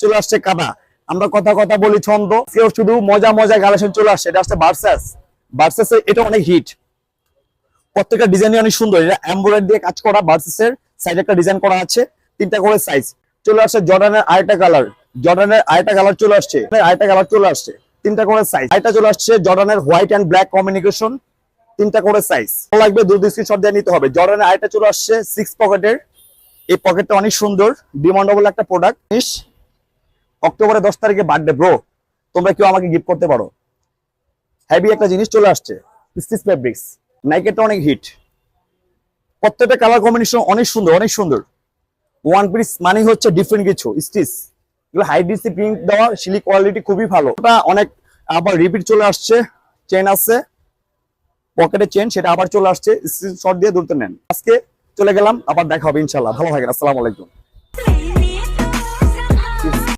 চলে আসছে কাদা। আমরা কথা কথা বলি ছন্দ, কেউ শুধু মজা মজা কালেকশন চলে আসছে। এটা আসছে ভার্সাস। ভার্সাস এটা অনেক হিট, প্রত্যেকটা ডিজাইন অনেক সুন্দর। এটা এমব্রয়ডারি দিয়ে কাজ করা। ভার্সাসের সাইডে একটা ডিজাইন করা আছে, 3টা করে সাইজ। চলে আসছে জর্ডানের আরেকটা কালার, জর্ডানের আরেকটা কালার চলে আসছে, আরেকটা কালার চলে আসছে, 3টা করে সাইজ। এটা চলে আসছে জর্ডানের হোয়াইট এন্ড ব্ল্যাক কম্বিনেশন, 3টা করে সাইজ। ভালো লাগবে দ্রুত স্ক্রিনশট দিয়ে নিতে হবে। জর্ডানের আরেকটা চলে আসছে 6 পকেটের, এই পকেটটা অনেক সুন্দর, ডিমান্ডেবল একটা প্রোডাক্ট। অক্টোবরের 10 তারিখে বার্থডে ব্রো, তোমরা কেউ আমাকে গিফট করতে পারো। হেভি একটা জিনিস চলে আসছে, স্টিচ ফেব্রিক্স। নাইকেটা অনেক হিট, প্রত্যেকটা কালার কম্বিনেশন অনেক সুন্দর, অনেক সুন্দর। ওয়ান পিস মানে হচ্ছে ডিফারেন্ট কিছু স্টিচ, এগুলো হাই ডিসি প্রিন্ট দেওয়া, সিলিক কোয়ালিটি খুবই ভালো। ওটা অনেক আবার রিপিট চলে আসছে, চেন আছে পকেটে চেন, সেটা আবার চলে আসছে। স্ক্রিনশট দিয়ে দ্রুত নেন। আজকে চলে গেলাম, আবার দেখা হবে ইনশাআল্লাহ। ভালো থাকেন, আসসালামু আলাইকুম।